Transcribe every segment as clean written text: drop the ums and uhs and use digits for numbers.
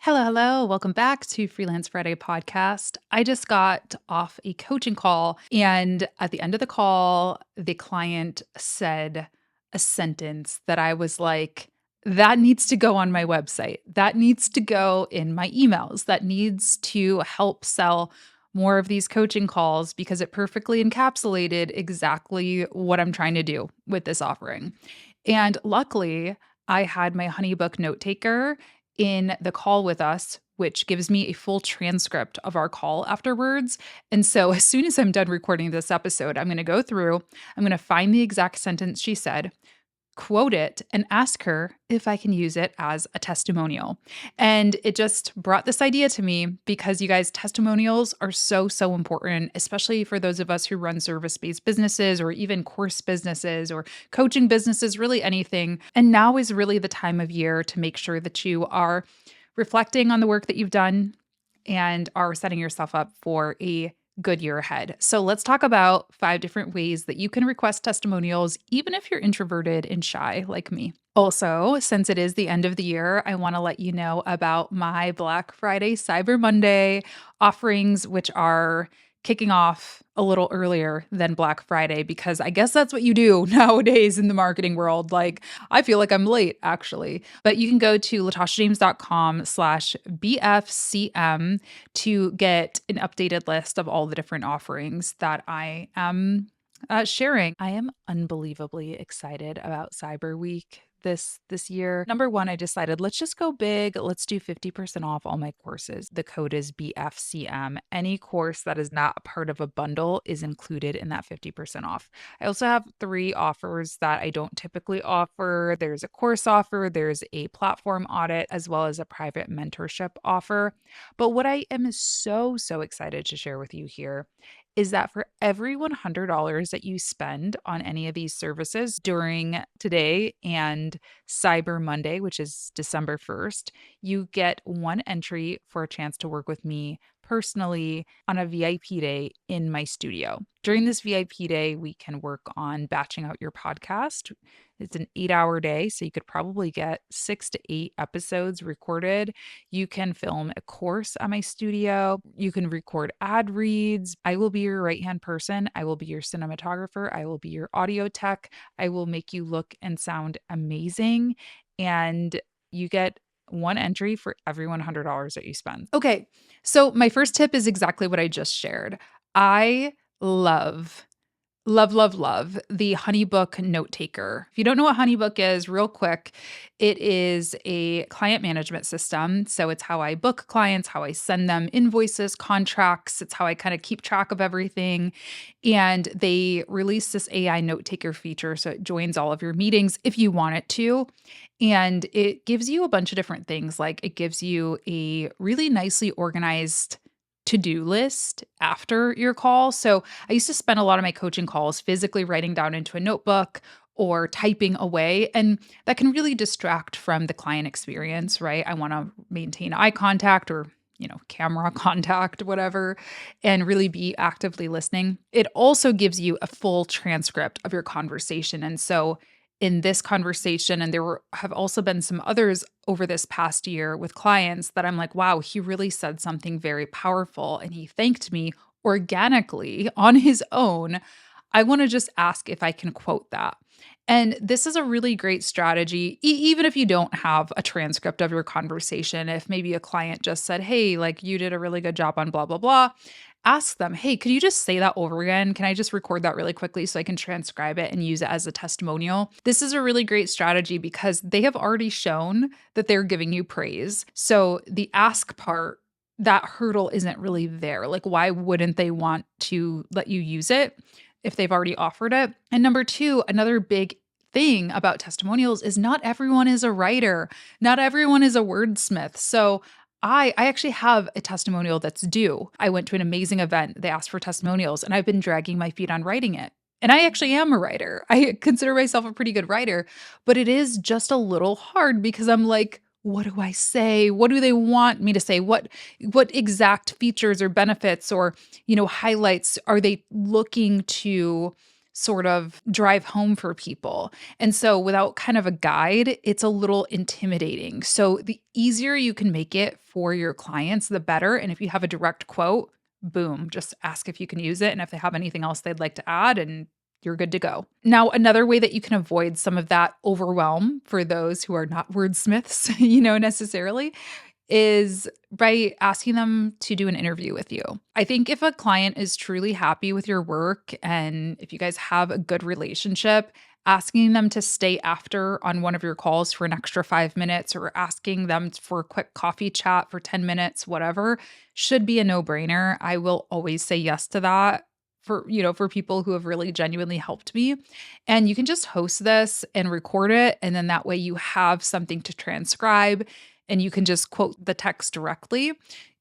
Hello, hello. Welcome back to Freelance Friday podcast. I just got off a coaching call, and at the end of the call, the client said a sentence that I was like, that needs to go on my website. That needs to go in my emails. That needs to help sell more of these coaching calls because it perfectly encapsulated exactly what I'm trying to do with this offering. And luckily, I had my HoneyBook note taker in the call with us, which gives me a full transcript of our call afterwards. And so, as soon as I'm done recording this episode, I'm going to go through, I'm going to find the exact sentence she said, quote it, and ask her if I can use it as a testimonial. And it just brought this idea to me because you guys, testimonials are so, so important, especially for those of us who run service based businesses or even course businesses or coaching businesses, really anything. And now is really the time of year to make sure that you are reflecting on the work that you've done and are setting yourself up for a good year ahead. So let's talk about 5 different ways that you can request testimonials, even if you're introverted and shy like me. Also, since it is the end of the year, I want to let you know about my Black Friday, Cyber Monday offerings, which are kicking off a little earlier than Black Friday, because I guess that's what you do nowadays in the marketing world. Like, I feel like I'm late actually, but you can go to latashajames.com/BFCM to get an updated list of all the different offerings that I am sharing. I am unbelievably excited about Cyber Week this year. Number one, I decided let's just go big. Let's do 50% off all my courses. The code is BFCM. Any course that is not a part of a bundle is included in that 50% off. I also have 3 offers that I don't typically offer. There's a course offer, there's a platform audit, as well as a private mentorship offer. But what I am so excited to share with you here is that for every $100 that you spend on any of these services during today and Cyber Monday, which is December 1st, you get 1 entry for a chance to work with me personally on a VIP day in my studio. During this VIP day, we can work on batching out your podcast. It's an 8-hour day, so you could probably get 6 to 8 episodes recorded. You can film a course at my studio. You can record ad reads. I will be your right-hand person. I will be your cinematographer. I will be your audio tech. I will make you look and sound amazing. And you get 1 entry for every $100 that you spend. Okay, so my first tip is exactly what I just shared. I love the HoneyBook note taker. If you don't know what HoneyBook is, real quick, it is a client management system. So it's how I book clients, how I send them invoices, contracts. It's how I kind of keep track of everything. And they released this AI note taker feature. So it joins all of your meetings if you want it to. And it gives you a bunch of different things. Like it gives you a really nicely organized to-do list after your call. So I used to spend a lot of my coaching calls physically writing down into a notebook or typing away, and that can really distract from the client experience, right? I want to maintain eye contact or camera contact, whatever, and really be actively listening. It also gives you a full transcript of your conversation. And so in this conversation, and have also been some others over this past year with clients that I'm like, wow, he really said something very powerful and he thanked me organically on his own. I want to just ask if I can quote that. And this is a really great strategy, even if you don't have a transcript of your conversation. If maybe a client just said, hey, like you did a really good job on blah, blah, blah, ask them, hey, could you just say that over again? Can I just record that really quickly so I can transcribe it and use it as a testimonial? This is a really great strategy because they have already shown that they're giving you praise. So the ask part, that hurdle isn't really there. Like, why wouldn't they want to let you use it if they've already offered it? And number 2, another big thing about testimonials is not everyone is a writer. Not everyone is a wordsmith. So I actually have a testimonial that's due. I went to an amazing event. They asked for testimonials, and I've been dragging my feet on writing it. And I actually am a writer. I consider myself a pretty good writer, but it is just a little hard because I'm like, what do I say? What do they want me to say? What exact features or benefits or, highlights are they looking to sort of drive home for people. And so without kind of a guide, it's a little intimidating. So the easier you can make it for your clients, the better. And if you have a direct quote, boom, just ask if you can use it and if they have anything else they'd like to add, and you're good to go. Now, another way that you can avoid some of that overwhelm for those who are not wordsmiths, necessarily, is by asking them to do an interview with you. I think if a client is truly happy with your work and if you guys have a good relationship, asking them to stay after on one of your calls for an extra 5 minutes or asking them for a quick coffee chat for 10 minutes, whatever, should be a no-brainer. I will always say yes to that for people who have really genuinely helped me. And you can just host this and record it, and then that way you have something to transcribe and you can just quote the text directly.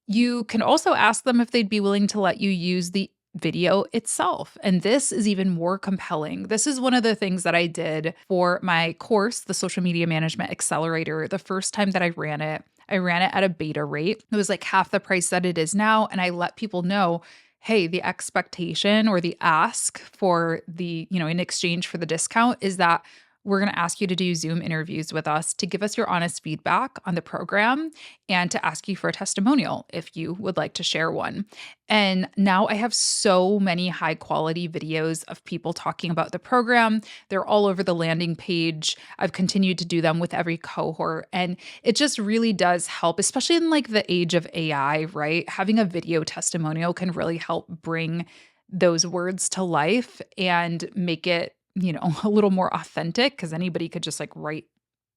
You can also ask them if they'd be willing to let you use the video itself. And this is even more compelling. This is one of the things that I did for my course, the Social Media Management Accelerator. The first time that I ran it at a beta rate. It was like half the price that it is now. And I let people know, hey, the expectation or the ask for in exchange for the discount is that we're going to ask you to do Zoom interviews with us to give us your honest feedback on the program and to ask you for a testimonial if you would like to share one. And now I have so many high quality videos of people talking about the program. They're all over the landing page. I've continued to do them with every cohort. And it just really does help, especially in like the age of AI, right? Having a video testimonial can really help bring those words to life and make it a little more authentic because anybody could just like write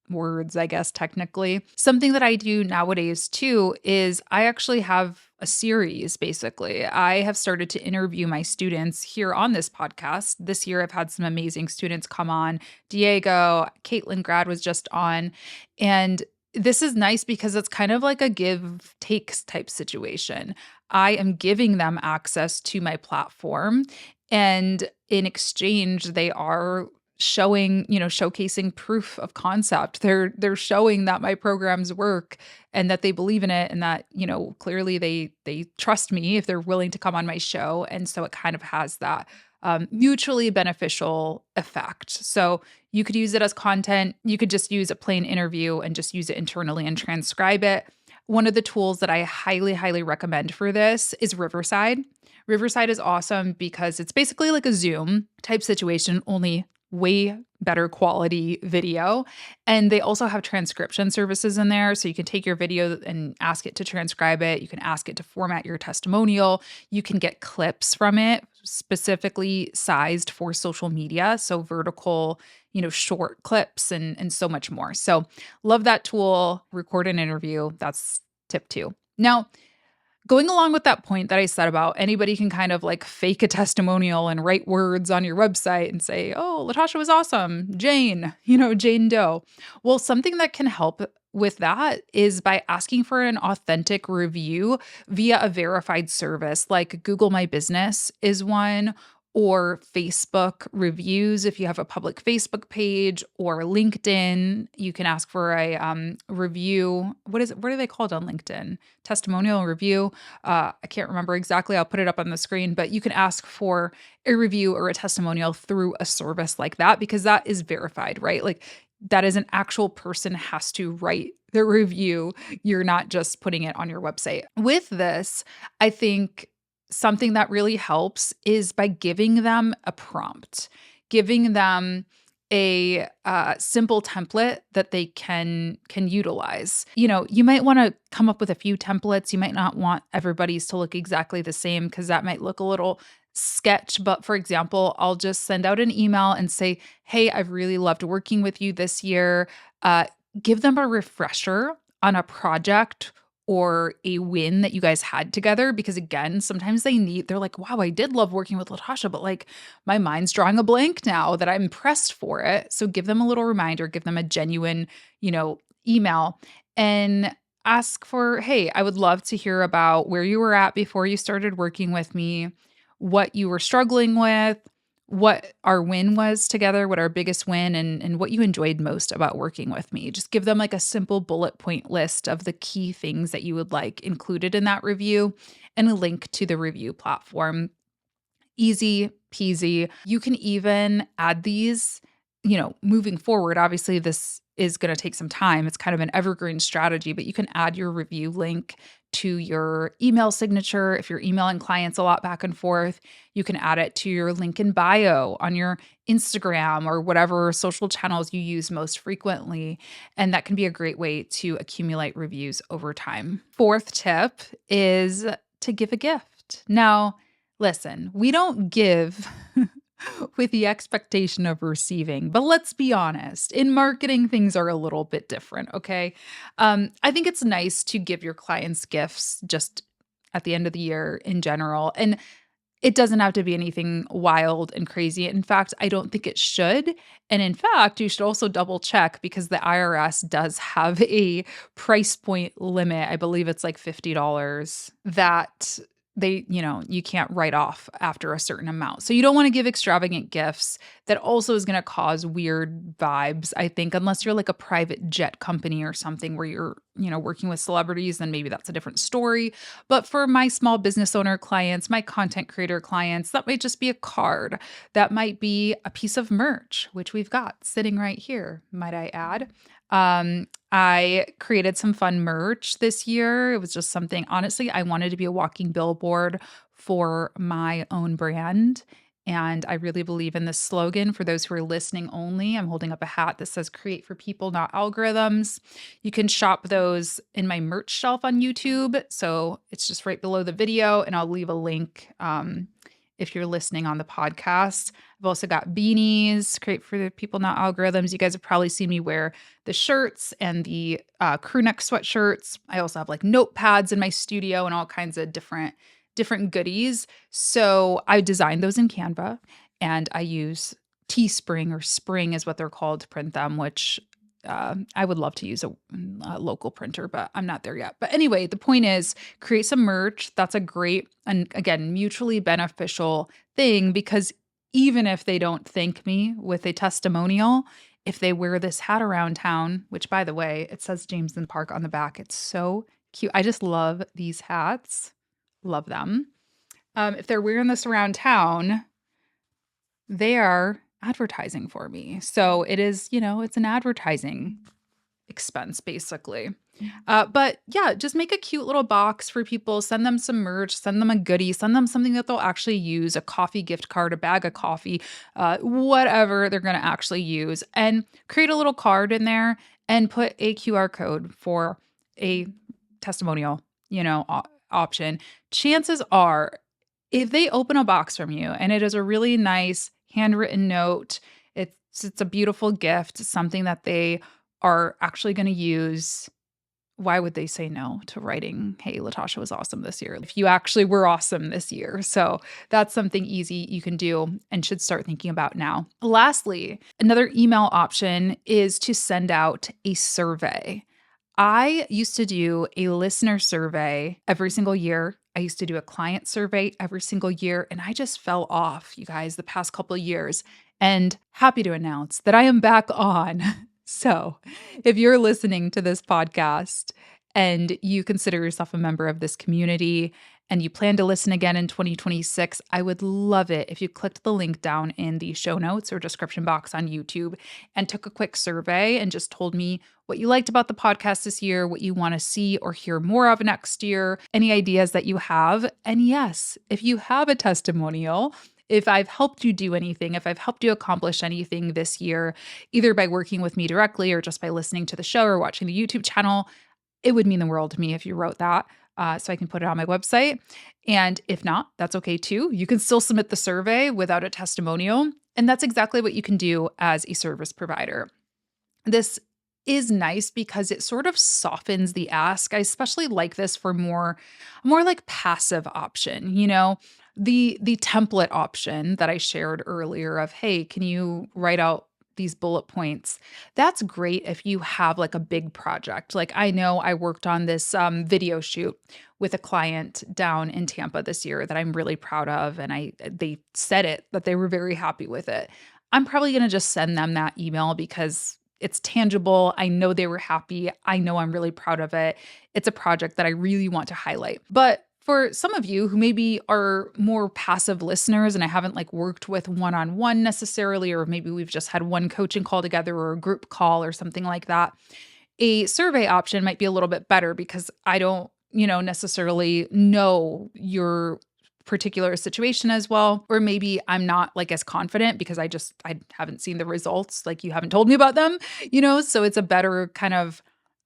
words, I guess, technically. Something that I do nowadays too is I actually have a series, basically. I have started to interview my students here on this podcast. This year, I've had some amazing students come on. Diego, Caitlin Grad was just on. And this is nice because it's kind of like a give takes type situation. I am giving them access to my platform. And in exchange, they are showcasing proof of concept. They're showing that my programs work and that they believe in it and that, clearly they trust me if they're willing to come on my show. And so it kind of has that mutually beneficial effect. So you could use it as content. You could just use a plain interview and just use it internally and transcribe it. One of the tools that I highly, highly recommend for this is Riverside. Riverside is awesome because it's basically like a Zoom type situation, only way better quality video. And they also have transcription services in there. So you can take your video and ask it to transcribe it. You can ask it to format your testimonial. You can get clips from it specifically sized for social media. So vertical, short clips and so much more. So love that tool. Record an interview. That's tip 2. Now, going along with that point that I said about anybody can kind of like fake a testimonial and write words on your website and say, oh, Latasha was awesome, Jane, Jane Doe. Well, something that can help with that is by asking for an authentic review via a verified service like Google My Business is one, or Facebook reviews if you have a public Facebook page, or LinkedIn. You can ask for a review. What are they called on LinkedIn? Testimonial review. I can't remember exactly. I'll put it up on the screen, but you can ask for a review or a testimonial through a service like that because that is verified, right? Like that is an actual person has to write the review. You're not just putting it on your website. With this, I think something that really helps is by giving them a prompt, giving them a simple template that they can utilize. You might want to come up with a few templates. You might not want everybody's to look exactly the same because that might look a little sketch. But for example, I'll just send out an email and say, hey, I've really loved working with you this year. Give them a refresher on a project or a win that you guys had together. Because again, sometimes they're like, wow, I did love working with Latasha, but like my mind's drawing a blank now that I'm pressed for it. So give them a little reminder, give them a genuine, email and ask for, hey, I would love to hear about where you were at before you started working with me, what you were struggling with, what our win was together, what our biggest win, and what you enjoyed most about working with me. Just give them like a simple bullet point list of the key things that you would like included in that review and a link to the review platform. Easy, peasy. You can even add these, moving forward. Obviously, this is going to take some time. It's kind of an evergreen strategy, but you can add your review link to your email signature. If you're emailing clients a lot back and forth, you can add it to your link in bio on your Instagram or whatever social channels you use most frequently. And that can be a great way to accumulate reviews over time. Fourth tip is to give a gift. Now, listen, we don't give with the expectation of receiving, but let's be honest, in marketing, things are a little bit different, okay? I think it's nice to give your clients gifts just at the end of the year in general. And it doesn't have to be anything wild and crazy. In fact, I don't think it should. And in fact, you should also double check because the IRS does have a price point limit. I believe it's like $50 that you can't write off after a certain amount. So you don't want to give extravagant gifts that also is going to cause weird vibes, I think, unless you're like a private jet company or something where you're, working with celebrities, then maybe that's a different story. But for my small business owner clients, my content creator clients, that might just be a card. That might be a piece of merch, which we've got sitting right here, might I add. I created some fun merch this year. It was just something, honestly, I wanted to be a walking billboard for my own brand. And I really believe in this slogan for those who are listening only. I'm holding up a hat that says create for people, not algorithms. You can shop those in my merch shelf on YouTube. So it's just right below the video, and I'll leave a link if you're listening on the podcast. I've also got beanies, create for the people, not algorithms. You guys have probably seen me wear the shirts and the crew neck sweatshirts. I also have like notepads in my studio and all kinds of different goodies. So I designed those in Canva, and I use Teespring, or Spring is what they're called, to print them, which I would love to use a local printer, but I'm not there yet. But anyway, the point is create some merch. That's a great, and again, mutually beneficial thing, because even if they don't thank me with a testimonial, if they wear this hat around town, which by the way, it says Jameson Park on the back. It's so cute. I just love these hats. Love them. If they're wearing this around town, they are advertising for me. So it is, it's an advertising expense basically. But yeah, just make a cute little box for people, send them some merch, send them a goodie, send them something that they'll actually use, a coffee gift card, a bag of coffee, whatever they're going to actually use, and create a little card in there and put a QR code for a testimonial, option. Chances are, if they open a box from you and it is a really nice handwritten note, it's a beautiful gift, something that they are actually going to use, why would they say no to writing, hey, Latasha was awesome this year, if you actually were awesome this year? So that's something easy you can do and should start thinking about now. Lastly, another email option is to send out a survey. I used to do a listener survey every single year. I used to do a client survey every single year, and I just fell off, you guys, the past couple of years. And happy to announce that I am back on. So if you're listening to this podcast and you consider yourself a member of this community and you plan to listen again in 2026, I would love it if you clicked the link down in the show notes or description box on YouTube and took a quick survey and just told me what you liked about the podcast this year, what you want to see or hear more of next year, any ideas that you have. And yes, if you have a testimonial, if I've helped you do anything, if I've helped you accomplish anything this year, either by working with me directly or just by listening to the show or watching the YouTube channel, it would mean the world to me if you wrote that, so I can put it on my website. And if not, that's okay too. You can still submit the survey without a testimonial. And that's exactly what you can do as a service provider. This is nice because it sort of softens the ask. I especially like this for more like passive option, the template option that I shared earlier of, hey, can you write out these bullet points? That's great if you have like a big project. Like I know I worked on this video shoot with a client down in Tampa this year that I'm really proud of, and they said it that they were very happy with it. I'm probably going to just send them that email because it's tangible. I know they were happy. I know I'm really proud of it. It's a project that I really want to highlight. But For some of you who maybe are more passive listeners and I haven't like worked with one-on-one necessarily, or maybe we've just had one coaching call together or a group call or something like that, a survey option might be a little bit better because I don't, necessarily know your particular situation as well. Or maybe I'm not like as confident because I haven't seen the results. Like you haven't told me about them, so it's a better kind of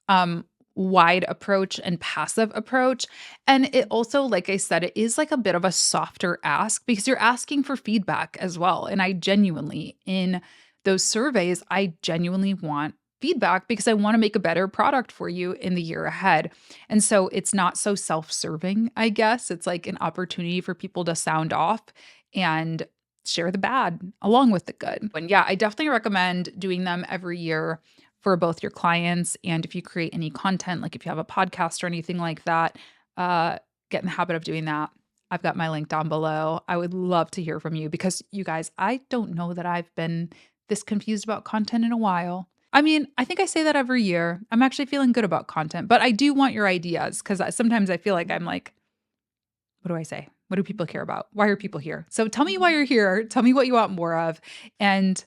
um wide approach and passive approach. And it also, like I said, it is like a bit of a softer ask because you're asking for feedback as well. And I genuinely, in those surveys, I genuinely want feedback because I want to make a better product for you in the year ahead. And so it's not so self-serving, I guess. It's like an opportunity for people to sound off and share the bad along with the good. And yeah, I definitely recommend doing them every year for both your clients and if you create any content, like if you have a podcast or anything like that, get in the habit of doing that. I've got my link down below. I would love to hear from you because you guys, I don't know that I've been this confused about content in a while. I mean, I think I say that every year. I'm actually feeling good about content, but I do want your ideas because sometimes I feel like I'm like, what do I say? What do people care about? Why are people here? So tell me why you're here. Tell me what you want more of. And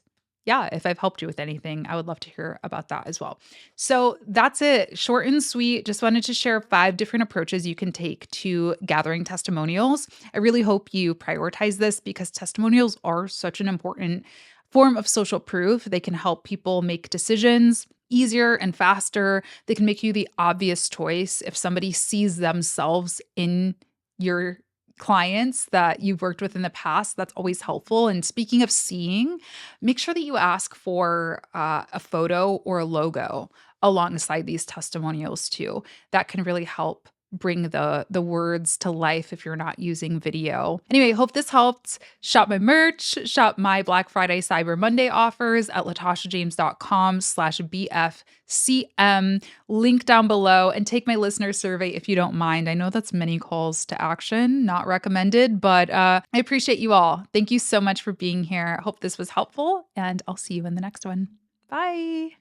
yeah, if I've helped you with anything, I would love to hear about that as well. So that's it. Short and sweet. Just wanted to share 5 different approaches you can take to gathering testimonials. I really hope you prioritize this because testimonials are such an important form of social proof. They can help people make decisions easier and faster. They can make you the obvious choice if somebody sees themselves in your clients that you've worked with in the past. That's always helpful. And speaking of seeing, make sure that you ask for a photo or a logo alongside these testimonials too. That can really help bring the words to life if you're not using video. Anyway, hope this helped. Shop my merch, shop my Black Friday Cyber Monday offers at latashajames.com/BFCM. Link down below and take my listener survey if you don't mind. I know that's many calls to action, not recommended, but I appreciate you all. Thank you so much for being here. I hope this was helpful and I'll see you in the next one. Bye.